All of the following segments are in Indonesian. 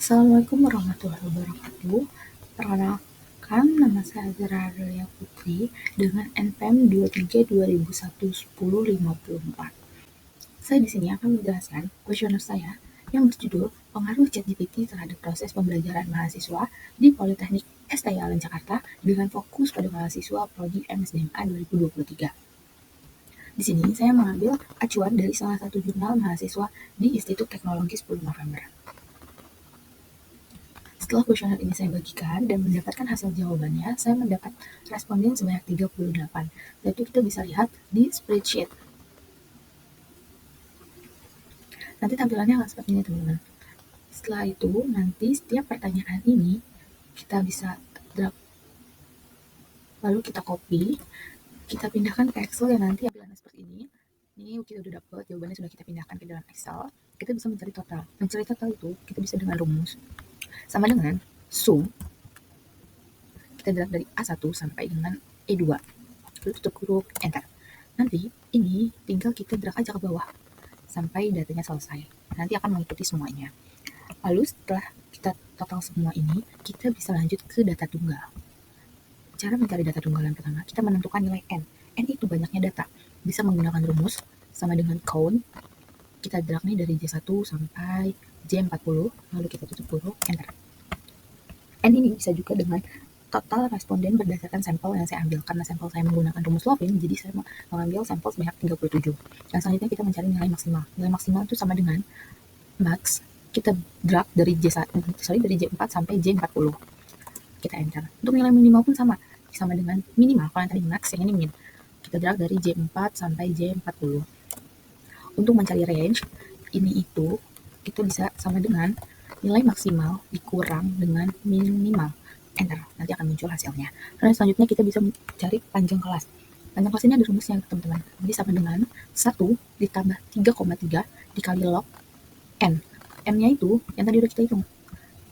Assalamualaikum warahmatullahi wabarakatuh. Perkenalkan, nama saya Zara Adelia Putri dengan NPM 23/2001-1054. Saya di sini akan menjelaskan kuesioner saya yang berjudul Pengaruh ChatGPT terhadap proses pembelajaran mahasiswa di Politeknik STIALN Jakarta dengan fokus pada mahasiswa Prodi MSDMA 2023. Di sini saya mengambil acuan dari salah satu jurnal mahasiswa di Institut Teknologi 10 November. Setelah kuesioner ini saya bagikan dan mendapatkan hasil jawabannya, saya mendapat responden sebanyak 38. Dan itu kita bisa lihat di spreadsheet. Nanti tampilannya akan seperti ini, teman-teman. Setelah itu, nanti setiap pertanyaan ini kita bisa drag, lalu kita copy, kita pindahkan ke Excel yang nanti tampilannya seperti ini. Ini kita udah dapat, jawabannya sudah kita pindahkan ke dalam Excel. Kita bisa mencari total. Mencari total itu kita bisa dengan rumus sama dengan sum. Kita drag dari A1 sampai dengan E2, lalu tutup huruf enter. Nanti ini tinggal kita drag aja ke bawah sampai datanya selesai. Nanti akan mengikuti semuanya. Lalu setelah kita total semua ini, kita bisa lanjut ke data tunggal. Cara mencari data tunggal yang pertama, kita menentukan nilai n. N itu banyaknya data. Bisa menggunakan rumus sama dengan count. Kita drag nih dari J1 sampai J40, lalu kita tutup huruf enter. N ini bisa juga dengan total responden berdasarkan sampel yang saya ambil. Karena sampel saya menggunakan rumus Lovin, jadi saya mengambil sampel sebanyak 37. Dan selanjutnya kita mencari nilai maksimal. Nilai maksimal itu sama dengan max. Kita drag dari J4 sampai J40. Kita enter. Untuk nilai minimal pun sama dengan minimal. Kalau yang tadi max, yang ini min. Kita drag dari J4 sampai J40. Untuk mencari range, ini itu kita bisa sama dengan nilai maksimal dikurang dengan minimal. Enter, nanti akan muncul hasilnya. Lalu selanjutnya kita bisa mencari panjang kelas. Panjang kelas ini ada rumusnya, teman-teman. Jadi sama dengan 1 ditambah 3,3 dikali log N. N-nya itu, yang tadi udah kita hitung.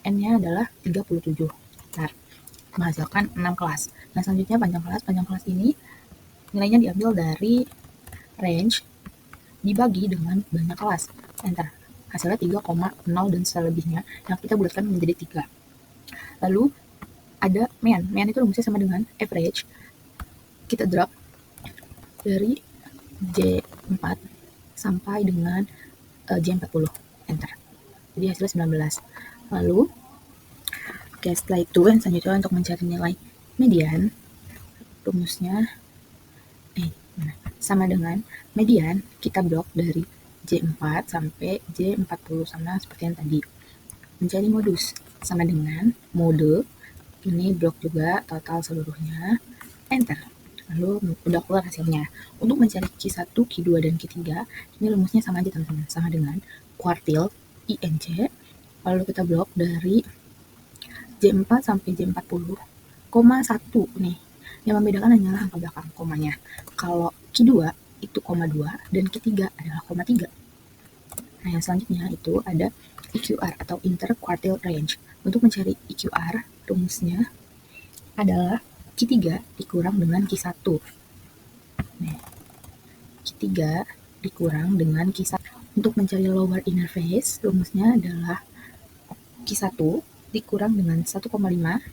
N-nya adalah 37. Nah, menghasilkan 6 kelas. Nah, selanjutnya panjang kelas ini nilainya diambil dari range dibagi dengan banyak kelas. Enter. Hasilnya 3,0 dan selebihnya yang kita bulatkan menjadi 3. Lalu ada mean. Mean itu rumusnya sama dengan average. Kita drag dari J4 sampai dengan J40. Enter. Jadi hasilnya 19. Lalu setelah itu yang selanjutnya untuk mencari nilai median, rumusnya sama dengan median, kita blok dari J4 sampai J40 sama seperti yang tadi. Mencari modus sama dengan mode, ini blok juga total seluruhnya, enter. Lalu udah keluar hasilnya. Untuk mencari Q1, Q2, dan Q3, ini rumusnya sama aja, teman-teman, sama dengan quartile INC. Lalu kita blok dari J4 sampai J40, 1 nih. Yang membedakan hanyalah angka belakang komanya. Kalau Q2 itu 2 dan Q3 adalah 3. Nah, yang selanjutnya itu ada EQR atau interquartile range. Untuk mencari EQR, rumusnya adalah Q3 dikurang dengan Q1. Nah, Q3 dikurang dengan Q1. Untuk mencari lower inner phase, rumusnya adalah Q1 dikurang dengan 1,5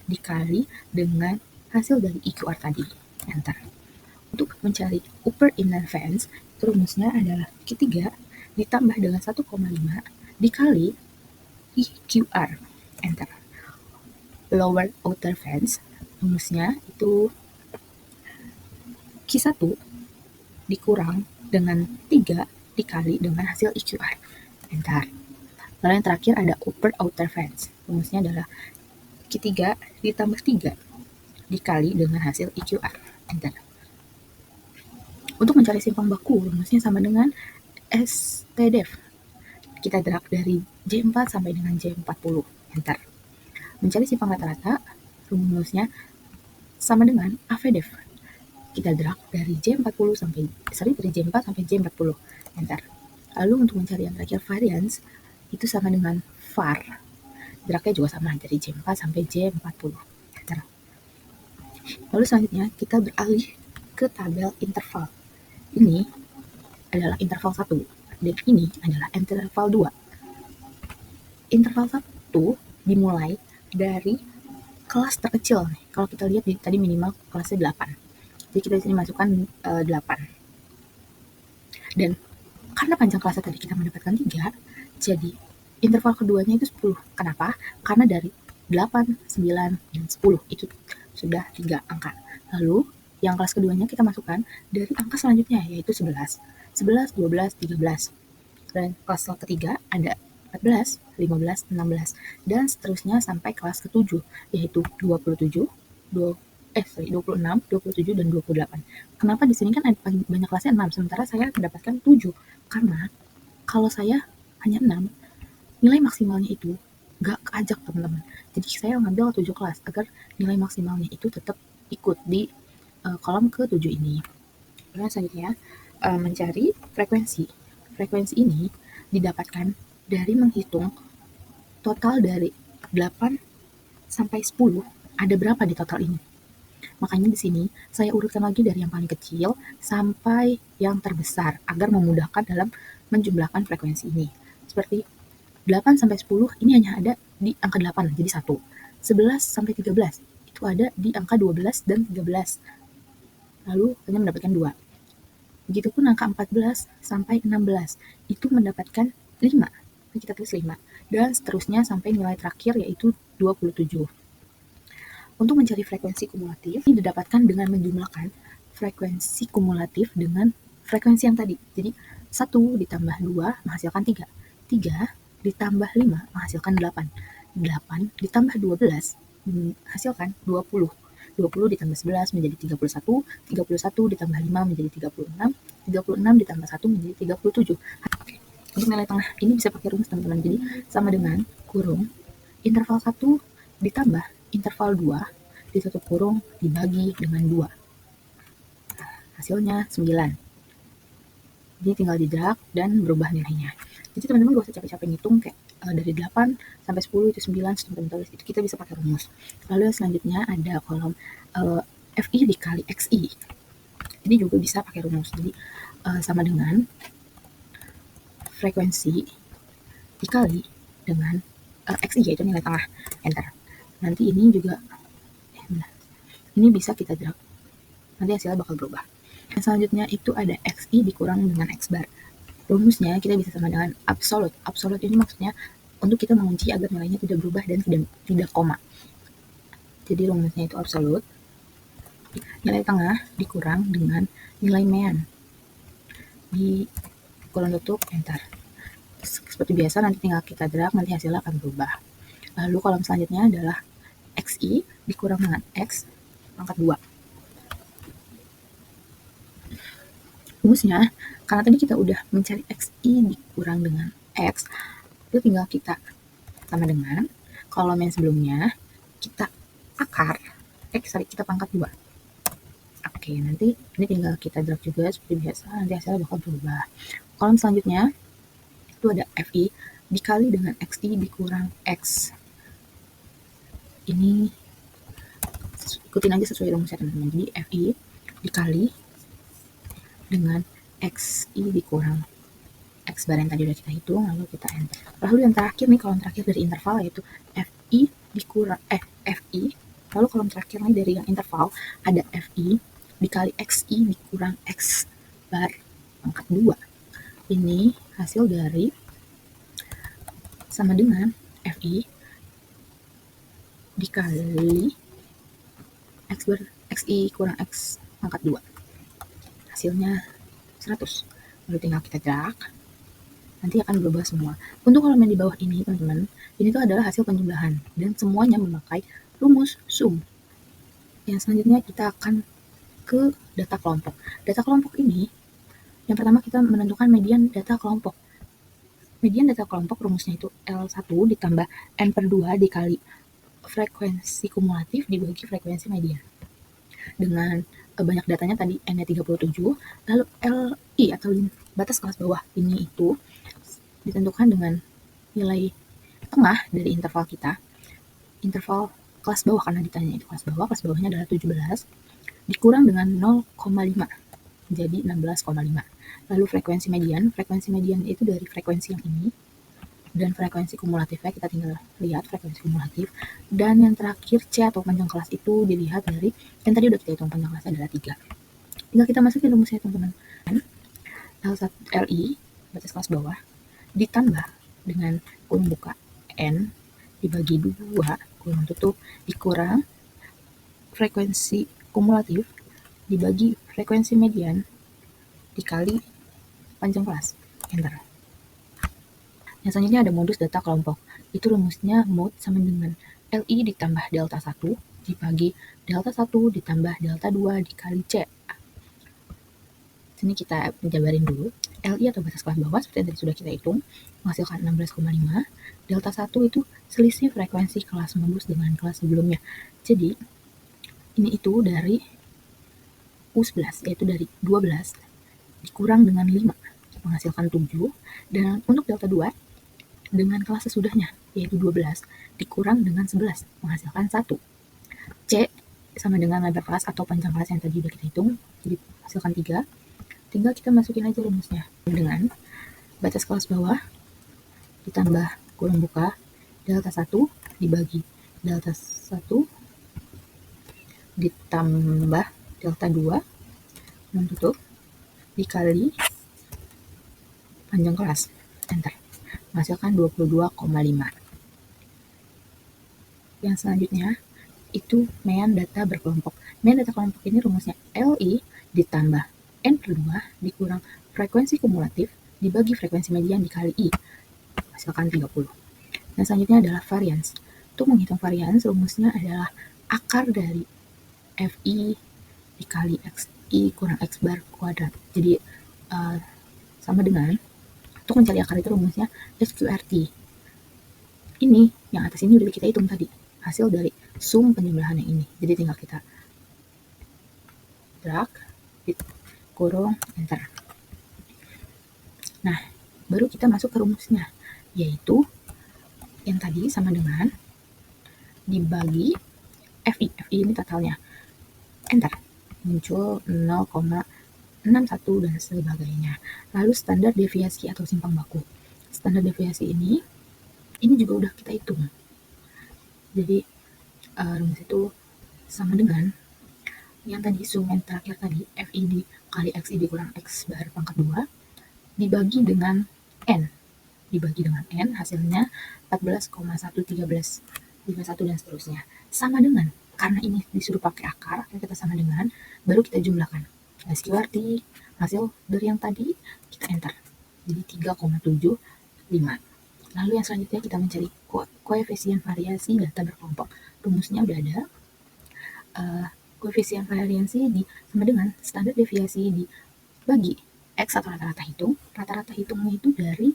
dikali dengan hasil dari EQR tadi. Enter. Untuk mencari upper inner phase, rumusnya adalah Q3 ditambah dengan 1,5 dikali EQR. Enter. Lower outer phase, rumusnya itu Q1 dikurang dengan 3 dikali dengan hasil EQR. Enter. Lalu yang terakhir ada upper outer phase, rumusnya adalah Q3 ditambah 3 dikali dengan hasil EQR. Enter. Untuk mencari simpang baku, rumusnya sama dengan STDEF. Kita drag dari J4 sampai dengan J40. Enter. Mencari simpang rata-rata, rumusnya sama dengan AVDEF. Kita drag dari J4 sampai J40. Enter. Lalu untuk mencari yang terakhir variance, itu sama dengan var. Dragnya juga sama dari J4 sampai J40. Enter. Lalu selanjutnya kita beralih ke tabel interval. Ini adalah interval 1 dan ini adalah interval 2. Interval 1 dimulai dari kelas terkecil. Kalau kita lihat tadi minimal kelasnya 8. Jadi kita di sini masukkan 8. Dan karena panjang kelasnya tadi kita mendapatkan 3, jadi interval keduanya itu 10. Kenapa? Karena dari 8, 9, dan 10 itu sudah 3 angka. Lalu yang kelas keduanya kita masukkan dari angka selanjutnya, yaitu 11. 11, 12, 13. Dan kelas ketiga ada 14, 15, 16, dan seterusnya sampai kelas ke-7, yaitu 27, 26, 27, dan 28. Kenapa di sini kan ada banyak kelasnya 6, sementara saya mendapatkan 7? Karena kalau saya hanya 6, nilai maksimalnya itu gak keajak, teman-teman. Jadi saya ngambil 7 kelas agar nilai maksimalnya itu tetap ikut di kolom ke-7 ini. Kemudian selanjutnya mencari frekuensi. Frekuensi ini didapatkan dari menghitung total dari 8 sampai 10 ada berapa di total ini. Makanya di sini saya urutkan lagi dari yang paling kecil sampai yang terbesar agar memudahkan dalam menjumlahkan frekuensi ini. Seperti 8 sampai 10 ini hanya ada di angka 8, jadi 1. 11 sampai 13 itu ada di angka 12 dan 13. Lalu hanya mendapatkan 2. Begitupun angka 14 sampai 16 itu mendapatkan 5. Kita tulis 5. Dan seterusnya sampai nilai terakhir yaitu 27. Untuk mencari frekuensi kumulatif, ini didapatkan dengan menjumlahkan frekuensi kumulatif dengan frekuensi yang tadi. Jadi 1 ditambah 2 menghasilkan 3. 3 ditambah 5 menghasilkan 8. 8 ditambah 12 menghasilkan 20. 20 ditambah 11 menjadi 31. 31 ditambah 5 menjadi 36. 36 ditambah 1 menjadi 37. Untuk nilai tengah ini bisa pakai rumus, teman-teman. Jadi sama dengan kurung interval 1 ditambah interval 2 ditutup kurung dibagi dengan 2. Hasilnya 9. Jadi tinggal didrag dan berubah nilainya. Jadi teman-teman gak usah capek-capek ngitung kayak dari 8 sampai 10 itu 9, teman-teman itu kita bisa pakai rumus. Lalu selanjutnya ada kolom FI dikali XI. Ini juga bisa pakai rumus. Jadi sama dengan frekuensi dikali dengan XI yaitu nilai tengah. Enter. Nanti ini juga ini bisa kita drag. Nanti hasilnya bakal berubah. Yang selanjutnya itu ada XI dikurang dengan X bar. Rumusnya kita bisa sama dengan absolute. Absolute ini maksudnya untuk kita mengunci agar nilainya tidak berubah dan tidak koma. Jadi rumusnya itu absolute. Nilai tengah dikurang dengan nilai mean. Di kolom tutup, enter. Seperti biasa nanti tinggal kita drag, nanti hasilnya akan berubah. Lalu kolom selanjutnya adalah XI dikurang dengan X pangkat 2. Rumusnya, karena tadi kita udah mencari XI dikurang dengan X, itu tinggal kita sama dengan kolom yang sebelumnya, kita akar, kita pangkat 2. Oke, nanti ini tinggal kita drag juga seperti biasa, nanti hasilnya bakal berubah. Kolom selanjutnya, itu ada FI dikali dengan XI dikurang X. Ini ikutin aja sesuai rumusnya, teman-teman. Jadi FI dikali dengan XI dikurang X bar yang tadi udah kita hitung, lalu kita enter. Lalu yang terakhir nih, kolom terakhir dari interval yaitu FI dikurang FI. Lalu kolom terakhir nih dari yang interval ada FI dikali XI dikurang X bar pangkat 2. Ini hasil dari sama dengan FI dikali X bar XI kurang X pangkat 2. Hasilnya 100. Lalu tinggal kita drag. Nanti akan berubah semua. Untuk kolom yang di bawah ini, teman-teman, ini tuh adalah hasil penjumlahan dan semuanya memakai rumus sum. Yang selanjutnya kita akan ke data kelompok. Data kelompok ini, yang pertama kita menentukan median data kelompok. Median data kelompok rumusnya itu L1 ditambah N per 2 dikali frekuensi kumulatif dibagi frekuensi median. Dengan banyak datanya tadi N-nya 37, lalu LI atau batas kelas bawah ini itu ditentukan dengan nilai tengah dari interval kita. Interval kelas bawah karena ditanya itu kelas bawahnya adalah 17 dikurang dengan 0,5 jadi 16,5. Lalu frekuensi median itu dari frekuensi yang ini Dan frekuensi kumulatifnya kita tinggal lihat frekuensi kumulatif. Dan yang terakhir C atau panjang kelas itu dilihat dari yang tadi udah kita hitung, panjang kelas adalah 3. Tinggal kita masukin rumusnya teman-teman. LI batas kelas bawah ditambah dengan kurung buka N dibagi 2 kurung tutup dikurang frekuensi kumulatif dibagi frekuensi median dikali panjang kelas. Enter. Yang selanjutnya ada modus data kelompok. Itu rumusnya mod sama dengan LI ditambah delta 1 dibagi delta 1 ditambah delta 2 dikali C. Sini kita jabarin dulu. LI atau batas kelas bawah seperti yang tadi sudah kita hitung menghasilkan 16,5. Delta 1 itu selisih frekuensi kelas modus dengan kelas sebelumnya. Jadi ini itu dari U11 yaitu dari 12 dikurang dengan 5 menghasilkan 7. Dan untuk delta 2 dengan kelas sesudahnya yaitu 12 dikurang dengan 11 menghasilkan 1. C sama dengan lebar kelas atau panjang kelas yang tadi udah kita hitung, jadi hasilkan 3. Tinggal kita masukin aja rumusnya dengan batas kelas bawah ditambah kurung buka delta 1 dibagi delta 1 ditambah delta 2 menutup dikali panjang kelas. Enter. Menghasilkan 22,5. Yang selanjutnya itu mean data berkelompok. Mean data kelompok ini rumusnya LI ditambah N per 2 dikurang frekuensi kumulatif dibagi frekuensi median dikali I. Hasilkan 30. Yang selanjutnya adalah varians. Untuk menghitung varians rumusnya adalah akar dari FI dikali XI kurang X bar kuadrat. Jadi sama dengan untuk mencari akar itu rumusnya SQRT. Ini yang atas ini udah kita hitung tadi, hasil dari sum penjumlahannya ini. Jadi tinggal kita drag, kurung, enter. Nah, baru kita masuk ke rumusnya, yaitu yang tadi sama dengan dibagi FI. FI ini totalnya. Enter. Muncul 0,61 dan sebagainya. Lalu standar deviasi atau simpang baku. Standar deviasi ini juga udah kita hitung. Jadi rumus itu sama dengan yang tadi sum yang terakhir tadi FI dikali XI dikurang X bar pangkat 2 dibagi dengan N. Dibagi dengan N hasilnya 14,113 51 dan seterusnya. Sama dengan, karena ini disuruh pakai akar, kita sama dengan, baru kita jumlahkan. SQRT, hasil dari yang tadi, kita enter. Jadi 3,75. Lalu yang selanjutnya kita mencari koefisien variasi data berkelompok. Rumusnya udah ada. Koefisien variasi sama dengan standar deviasi dibagi X atau rata-rata hitung. Rata-rata hitungnya itu dari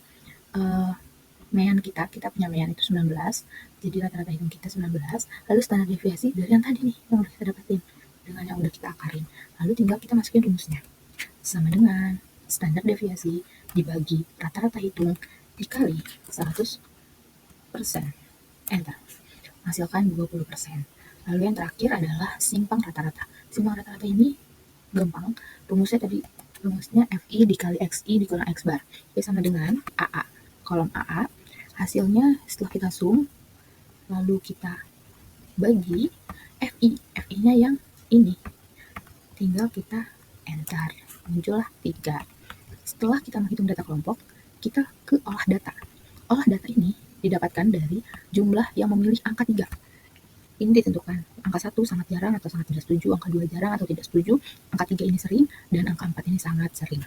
mean kita punya mean itu 19, jadi rata-rata hitung kita 19, lalu standar deviasi dari yang tadi nih, yang udah kita dapetin, dengan yang udah kita akarin, lalu tinggal kita masukin rumusnya, sama dengan standar deviasi dibagi rata-rata hitung dikali 100%, enter, menghasilkan 20%. Lalu yang terakhir adalah simpang rata-rata. Simpang rata-rata ini gampang, rumusnya FI dikali XI dikurang X bar, itu sama dengan AA, kolom AA, hasilnya setelah kita sum, lalu kita bagi FI-nya yang ini, tinggal kita enter, muncullah 3. Setelah kita menghitung data kelompok, kita ke olah data. Olah data ini didapatkan dari jumlah yang memilih angka 3. Ini ditentukan, angka 1 sangat jarang atau sangat tidak setuju, angka 2 jarang atau tidak setuju, angka 3 ini sering, dan angka 4 ini sangat sering.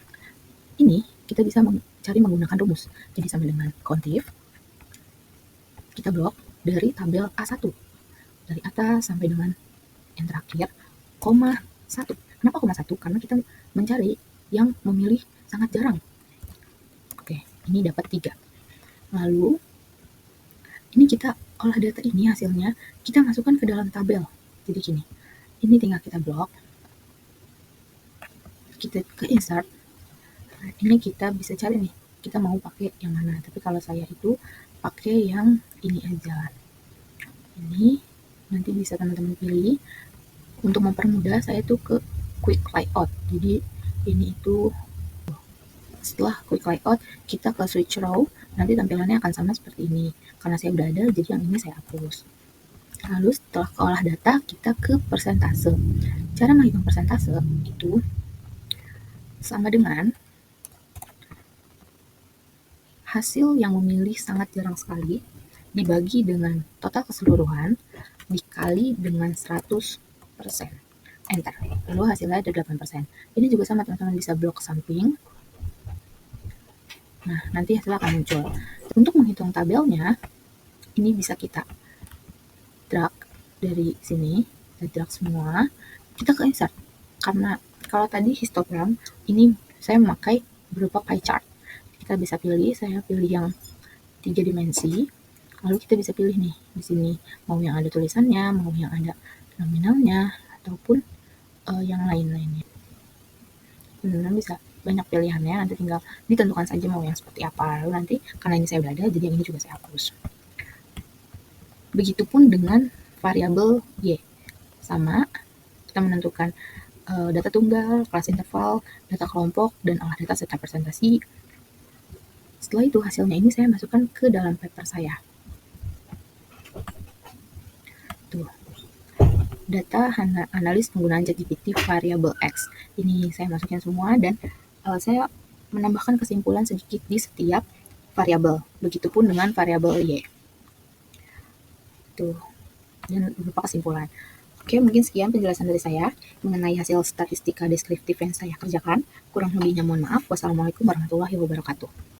Ini kita bisa mencari menggunakan rumus, jadi sama dengan kontif, kita blok dari tabel A1 dari atas sampai dengan yang terakhir, koma 1. Kenapa koma 1? Karena kita mencari yang memilih sangat jarang. Oke, ini dapat 3. Lalu ini kita olah data ini hasilnya kita masukkan ke dalam tabel. Jadi gini, ini tinggal kita blok, kita ke insert. Ini kita bisa cari nih, kita mau pakai yang mana. Tapi kalau saya itu pakai yang ini aja. Ini nanti bisa teman-teman pilih. Untuk mempermudah saya tuh ke quick layout. Jadi ini itu Setelah quick layout, kita ke switch row, nanti tampilannya akan sama seperti ini. Karena saya udah ada, jadi yang ini saya hapus. Lalu setelah ke olah data, kita ke persentase. Cara menghitung persentase itu sama dengan hasil yang memilih sangat jarang sekali dibagi dengan total keseluruhan dikali dengan 100%. Enter. Lalu hasilnya ada 8%. Ini juga sama teman-teman, bisa blok samping. Nah, nanti hasilnya akan muncul. Untuk menghitung tabelnya, ini bisa kita drag dari sini, kita drag semua, kita ke insert. Karena kalau tadi histogram, ini saya memakai berupa pie chart. Kita bisa pilih, saya pilih yang 3 dimensi, lalu kita bisa pilih nih di sini mau yang ada tulisannya, mau yang ada nominalnya, ataupun yang lain-lainnya. Teman-teman bisa banyak pilihannya, nanti tinggal ditentukan saja mau yang seperti apa. Lalu nanti karena ini saya udah ada, jadi yang ini juga saya hapus. Begitupun dengan variabel Y, sama kita menentukan data tunggal, kelas interval, data kelompok, dan olah data serta presentasi. Setelah itu hasilnya ini saya masukkan ke dalam paper saya. Tuh, data analis penggunaan ChatGPT variabel X. Ini saya masukin semua dan saya menambahkan kesimpulan sedikit di setiap variabel. Begitupun dengan variabel Y. Tuh, dan berupa kesimpulan. Oke, mungkin sekian penjelasan dari saya mengenai hasil statistika deskriptif yang saya kerjakan. Kurang lebihnya mohon maaf. Wassalamualaikum warahmatullahi wabarakatuh.